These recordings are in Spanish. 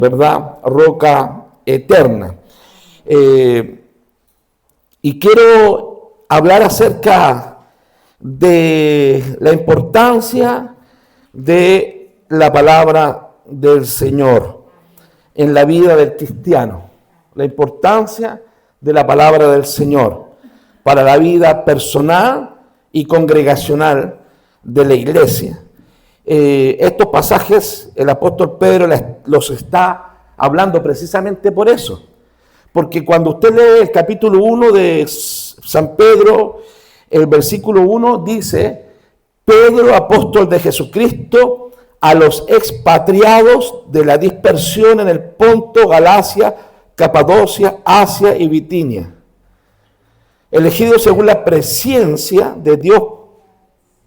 ¿verdad? Roca eterna. Y quiero hablar acerca de la importancia de la palabra del Señor en la vida del cristiano. La importancia de la palabra del Señor para la vida personal y congregacional de la iglesia. Estos pasajes el apóstol Pedro los está hablando precisamente por eso. Porque cuando usted lee el capítulo 1 de San Pedro, el versículo 1 dice: Pedro, apóstol de Jesucristo, a los expatriados de la dispersión en el Ponto, Galacia, Capadocia, Asia y Bitinia, elegidos según la presciencia de Dios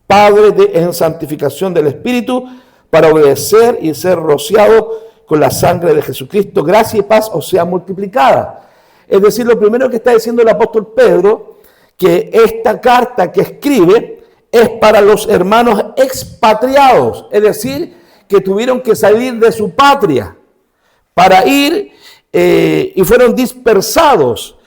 Padre en santificación del Espíritu, para obedecer y ser rociados con la sangre de Jesucristo, gracia y paz os sea multiplicada. Es decir, lo primero que está diciendo el apóstol Pedro, que esta carta que escribe es para los hermanos expatriados, es decir, que tuvieron que salir de su patria para ir y fueron dispersados.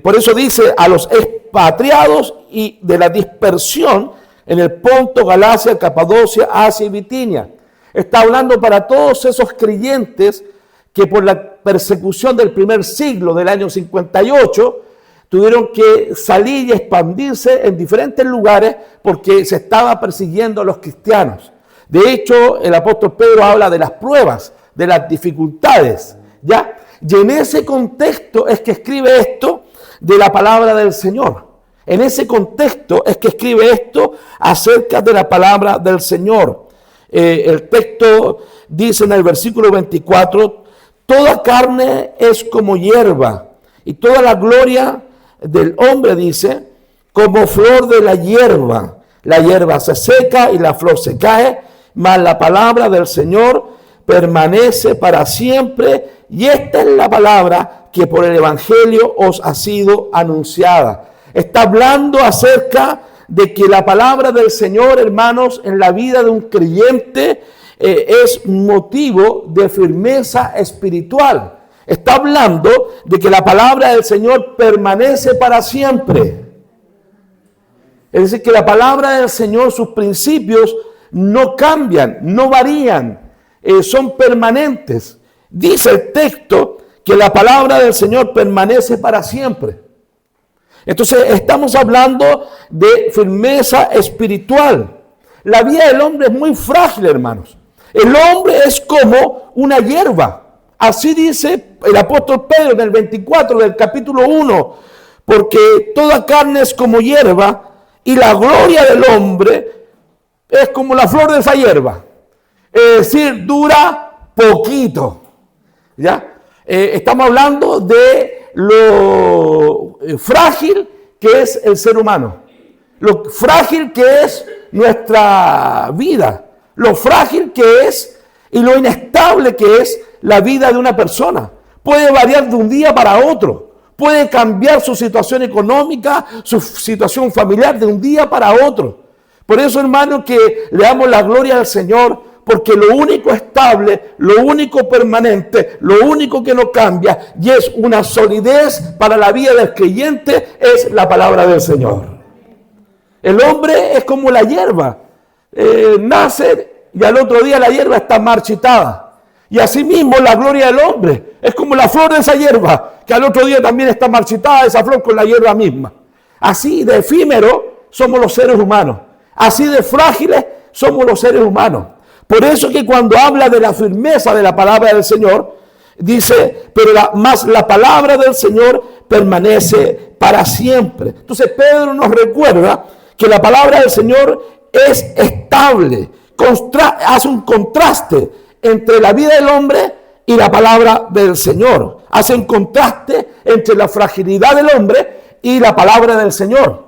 Por eso dice a los expatriados y de la dispersión en el Ponto, Galacia, Capadocia, Asia y Bitinia. Está hablando para todos esos creyentes que por la persecución del primer siglo, del año 58, tuvieron que salir y expandirse en diferentes lugares porque se estaba persiguiendo a los cristianos. De hecho, el apóstol Pedro habla de las pruebas, de las dificultades, ¿ya? Y en ese contexto es que escribe esto de la palabra del Señor. En ese contexto es que escribe esto acerca de la palabra del Señor. El texto dice en el versículo 24: toda carne es como hierba, y toda la gloria del hombre, dice, como flor de la hierba. La hierba se seca y la flor se cae, mas la palabra del Señor permanece para siempre. Y esta es la palabra que por el Evangelio os ha sido anunciada. Está hablando acerca de que la palabra del Señor, hermanos, en la vida de un creyente es motivo de firmeza espiritual. Está hablando de que la palabra del Señor permanece para siempre. Es decir, que la palabra del Señor, sus principios no cambian, no varían, son permanentes. Dice el texto que la palabra del Señor permanece para siempre. Entonces estamos hablando de firmeza espiritual. La vida del hombre es muy frágil, hermanos. El hombre es como una hierba. Así dice el apóstol Pedro en el 24 del capítulo 1. Porque toda carne es como hierba y la gloria del hombre es como la flor de esa hierba. Es decir, dura poquito. ¿Ya? Estamos hablando de lo frágil que es el ser humano, lo frágil que es nuestra vida, lo frágil que es y lo inestable que es la vida de una persona. Puede variar de un día para otro, puede cambiar su situación económica, su situación familiar de un día para otro. Por eso, hermano, que le damos la gloria al Señor, porque lo único estable, lo único permanente, lo único que no cambia y es una solidez para la vida del creyente es la palabra del Señor. El hombre es como la hierba, nace y al otro día la hierba está marchitada. Y asimismo la gloria del hombre es como la flor de esa hierba, que al otro día también está marchitada esa flor con la hierba misma. Así de efímero somos los seres humanos, así de frágiles somos los seres humanos. Por eso que cuando habla de la firmeza de la palabra del Señor, dice, pero más la palabra del Señor permanece para siempre. Entonces Pedro nos recuerda que la palabra del Señor es estable, hace un contraste entre la vida del hombre y la palabra del Señor. Hace un contraste entre la fragilidad del hombre y la palabra del Señor.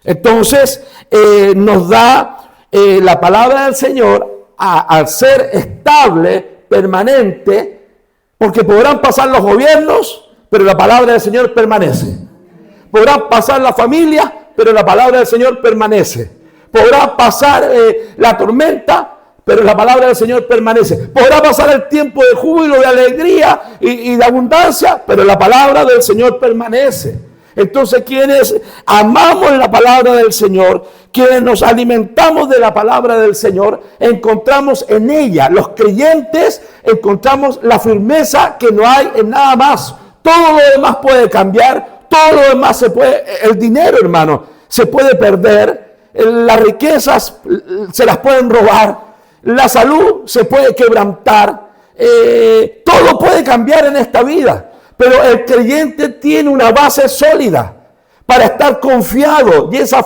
Entonces nos da la palabra del Señor al ser estable, permanente, porque podrán pasar los gobiernos, pero la palabra del Señor permanece. Podrán pasar la familia, pero la palabra del Señor permanece. Podrá pasar la tormenta, pero la palabra del Señor permanece. Podrá pasar el tiempo de júbilo, de alegría y de abundancia, pero la palabra del Señor permanece. Entonces, quienes amamos la palabra del Señor, quienes nos alimentamos de la palabra del Señor, encontramos en ella, los creyentes, encontramos la firmeza que no hay en nada más. Todo lo demás puede cambiar, todo lo demás se puede, el dinero, hermano, se puede perder, las riquezas se las pueden robar, la salud se puede quebrantar, todo puede cambiar en esta vida, pero el creyente tiene una base sólida para estar confiado, y esa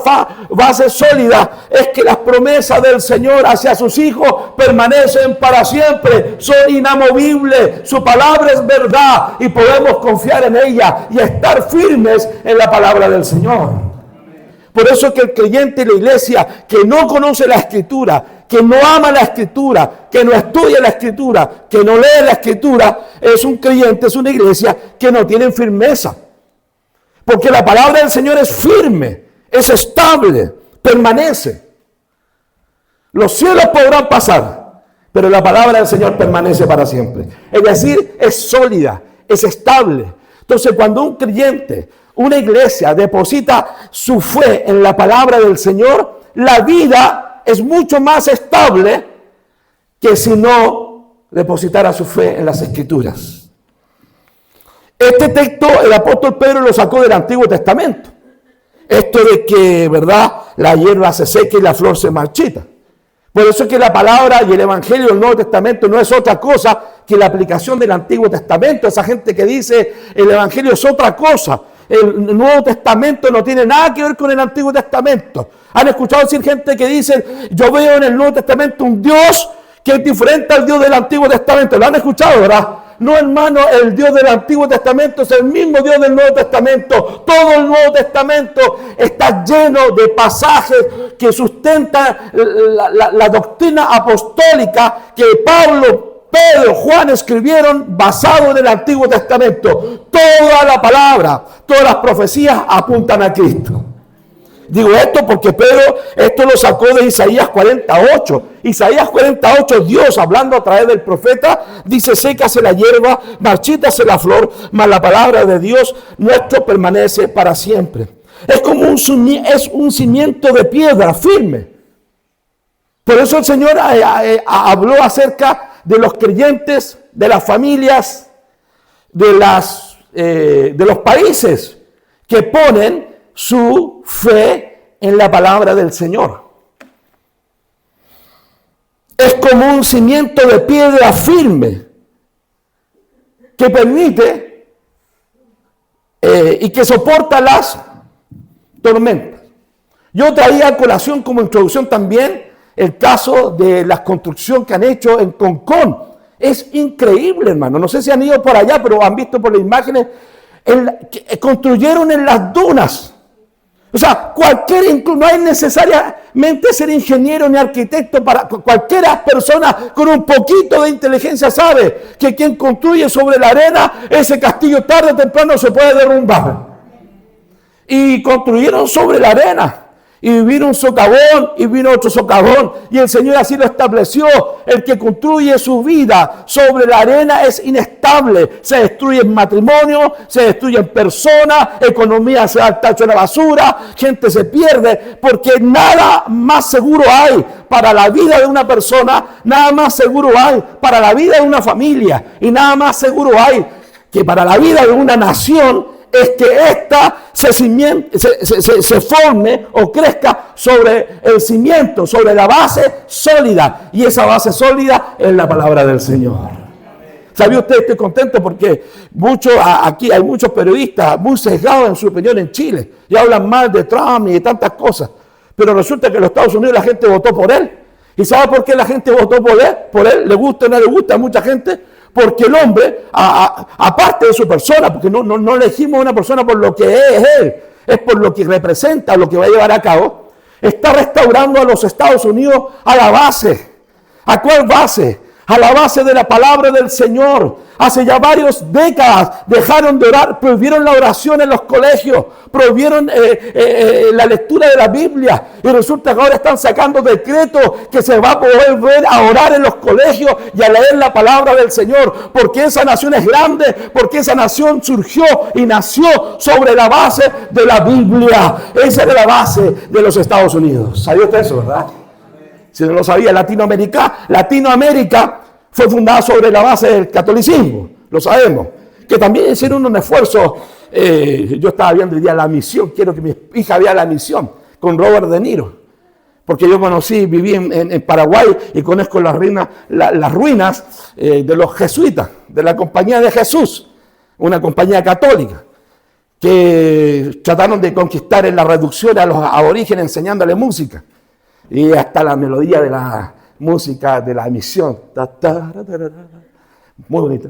base sólida es que las promesas del Señor hacia sus hijos permanecen para siempre, son inamovibles, su palabra es verdad y podemos confiar en ella y estar firmes en la palabra del Señor. Por eso es que el creyente y la iglesia que no conoce la Escritura, que no ama la Escritura, que no estudia la Escritura, que no lee la Escritura, es un creyente, es una iglesia que no tiene firmeza. Porque la palabra del Señor es firme, es estable, permanece. Los cielos podrán pasar, pero la palabra del Señor permanece para siempre. Es decir, es sólida, es estable. Entonces, cuando un creyente, una iglesia deposita su fe en la palabra del Señor, la vida es mucho más estable que si no depositara su fe en las Escrituras. Este texto el apóstol Pedro lo sacó del Antiguo Testamento. Esto de que, ¿verdad?, la hierba se seca y la flor se marchita. Por eso es que la palabra y el Evangelio del Nuevo Testamento no es otra cosa que la aplicación del Antiguo Testamento. Esa gente que dice el Evangelio es otra cosa. El Nuevo Testamento no tiene nada que ver con el Antiguo Testamento. ¿Han escuchado decir gente que dice, yo veo en el Nuevo Testamento un Dios que es diferente al Dios del Antiguo Testamento? ¿Lo han escuchado, verdad? No, hermano, el Dios del Antiguo Testamento es el mismo Dios del Nuevo Testamento. Todo el Nuevo Testamento está lleno de pasajes que sustentan la doctrina apostólica que Pablo, Pedro, Juan escribieron basado en el Antiguo Testamento. Toda la palabra, todas las profecías apuntan a Cristo. Digo esto porque Pedro esto lo sacó de Isaías 48. Isaías 48, Dios hablando a través del profeta, dice, sécase la hierba, marchítase la flor, mas la palabra de Dios nuestro permanece para siempre. Es como un cimiento de piedra firme. Por eso el Señor habló acerca de los creyentes, de las familias, de los países que ponen su fe en la palabra del Señor. Es como un cimiento de piedra firme que permite y que soporta las tormentas. Yo traía a colación como introducción también el caso de la construcción que han hecho en Concón. Es increíble, hermano. No sé si han ido por allá, pero han visto por las imágenes. Construyeron en las dunas. O sea, no es necesariamente ser ingeniero ni arquitecto, para cualquiera persona con un poquito de inteligencia sabe que quien construye sobre la arena, ese castillo tarde o temprano se puede derrumbar. Y construyeron sobre la arena. Y vino un socavón y vino otro socavón. Y el Señor así lo estableció. El que construye su vida sobre la arena es inestable. Se destruye en matrimonio, se destruye en personas, economía se va al tacho de la basura, gente se pierde, porque nada más seguro hay para la vida de una persona, nada más seguro hay para la vida de una familia, y nada más seguro hay que para la vida de una nación es que ésta se forme o crezca sobre el cimiento, sobre la base sólida. Y esa base sólida es la palabra del Señor. ¿Sabía usted? Estoy contento porque aquí hay muchos periodistas muy sesgados en su opinión en Chile. Y hablan mal de Trump y de tantas cosas. Pero resulta que en los Estados Unidos la gente votó por él. ¿Y sabe por qué la gente votó por él? Por él, le gusta o no le gusta a mucha gente. Porque el hombre, aparte de su persona, porque no elegimos a una persona por lo que es él, es por lo que representa, lo que va a llevar a cabo, está restaurando a los Estados Unidos a la base. ¿A cuál base? a la base de la palabra del Señor. Hace ya varias décadas dejaron de orar, prohibieron la oración en los colegios, prohibieron la lectura de la Biblia, y resulta que ahora están sacando decretos que se va a poder ver a orar en los colegios y a leer la palabra del Señor, porque esa nación es grande, porque esa nación surgió y nació sobre la base de la Biblia. Esa era la base de los Estados Unidos. ¿Sabía usted eso, verdad? Si no lo sabía, Latinoamérica fue fundada sobre la base del catolicismo, lo sabemos. Que también hicieron un esfuerzo. Yo estaba viendo hoy día La Misión, quiero que mi hija vea La Misión, con Robert De Niro. Porque yo viví en Paraguay y conozco las ruinas de los jesuitas, de la Compañía de Jesús, una compañía católica, que trataron de conquistar en la reducción a los aborígenes enseñándoles música. Y hasta la melodía de la música de La Misión. Muy bonita.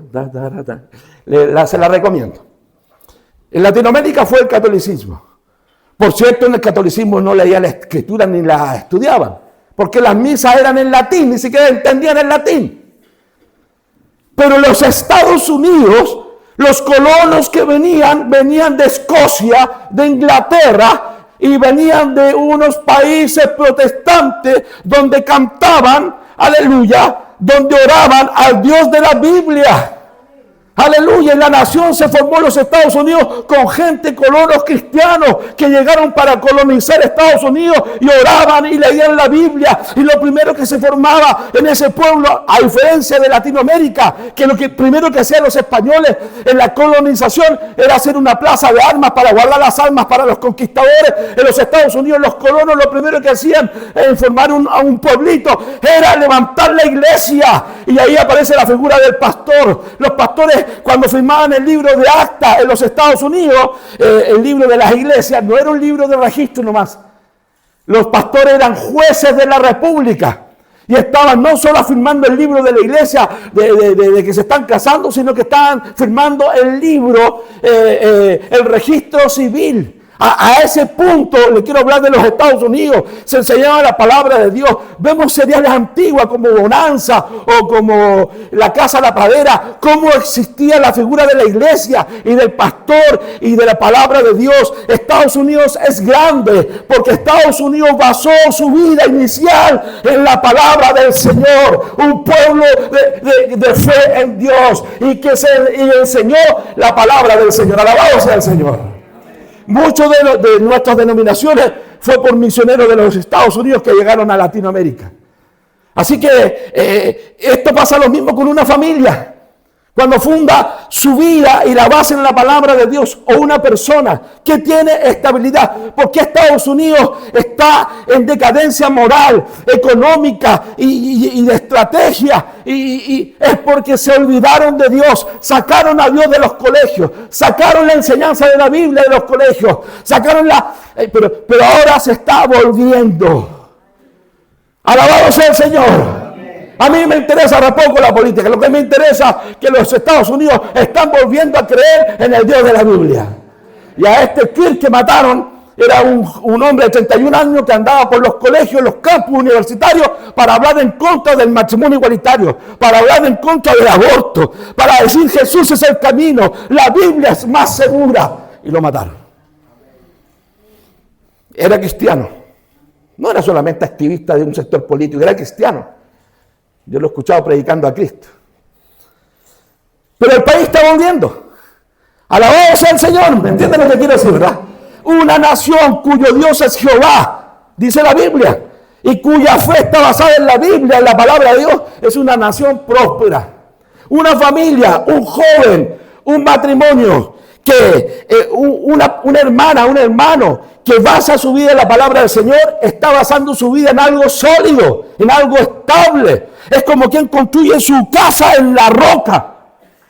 Se la recomiendo. En Latinoamérica fue el catolicismo. Por cierto, en el catolicismo no leían la escritura ni la estudiaban, porque las misas eran en latín, ni siquiera entendían el latín. Pero en los Estados Unidos, los colonos que venían de Escocia, de Inglaterra, y venían de unos países protestantes donde cantaban, aleluya, donde oraban al Dios de la Biblia. Aleluya, y la nación se formó en los Estados Unidos con gente, colonos cristianos que llegaron para colonizar Estados Unidos y oraban y leían la Biblia. Y lo primero que se formaba en ese pueblo, a diferencia de Latinoamérica, que lo que primero que hacían los españoles en la colonización era hacer una plaza de armas para guardar las armas para los conquistadores. En los Estados Unidos los colonos lo primero que hacían en formar a un pueblito era levantar la iglesia. Y ahí aparece la figura del pastor. Los pastores, cuando firmaban el libro de acta en los Estados Unidos, el libro de las iglesias, no era un libro de registro nomás. Los pastores eran jueces de la república y estaban no solo firmando el libro de la iglesia de que se están casando, sino que estaban firmando el libro, el registro civil. A ese punto le quiero hablar de los Estados Unidos. Se enseñaba la palabra de Dios. Vemos seriales antiguas como Bonanza o como La Casa de la Pradera, cómo existía la figura de la iglesia y del pastor y de la palabra de Dios. Estados Unidos es grande porque Estados Unidos basó su vida inicial en la palabra del Señor. Un pueblo de fe en Dios y que enseñó la palabra del Señor. Alabado sea el Señor. Muchos de nuestras denominaciones fue por misioneros de los Estados Unidos que llegaron a Latinoamérica. Así que esto pasa lo mismo con una familia. Cuando funda su vida y la basa en la palabra de Dios, o una persona que tiene estabilidad. Porque Estados Unidos está en decadencia moral, económica y de estrategia. Y es porque se olvidaron de Dios. Sacaron a Dios de los colegios. Sacaron la enseñanza de la Biblia de los colegios. Sacaron pero ahora se está volviendo. Alabado sea el Señor. A mí me interesa re poco la política. Lo que me interesa es que los Estados Unidos están volviendo a creer en el Dios de la Biblia. Y a este Kirk que mataron era un hombre de 31 años que andaba por los colegios, los campus universitarios para hablar en contra del matrimonio igualitario, para hablar en contra del aborto, para decir Jesús es el camino, la Biblia es más segura. Y lo mataron. Era cristiano. No era solamente activista de un sector político, era cristiano. Yo lo he escuchado predicando a Cristo. Pero el país está volviendo. Alabado sea el Señor. ¿Me entienden lo que quiero decir, verdad? Una nación cuyo Dios es Jehová, dice la Biblia, y cuya fe está basada en la Biblia, en la palabra de Dios, es una nación próspera. Una familia, un joven, un matrimonio, que una hermana, un hermano que basa su vida en la palabra del Señor, está basando su vida en algo sólido, en algo estable. Es como quien construye su casa en la roca.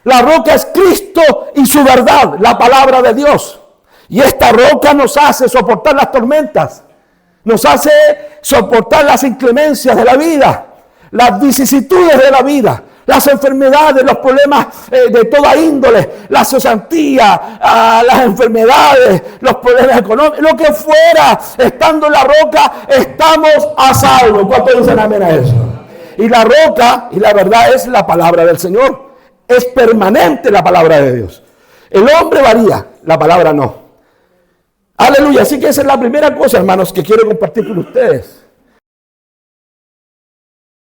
La roca es Cristo y su verdad, la palabra de Dios. Y esta roca nos hace soportar las tormentas, nos hace soportar las inclemencias de la vida, las vicisitudes de la vida, las enfermedades, los problemas de toda índole, la cesantía, las enfermedades, los problemas económicos, lo que fuera, estando en la roca, estamos a salvo. ¿Cuántos dicen amén a eso? Y la roca y la verdad es la palabra del Señor. Es permanente la palabra de Dios. El hombre varía, la palabra no. Aleluya. Así que esa es la primera cosa, hermanos, que quiero compartir con ustedes.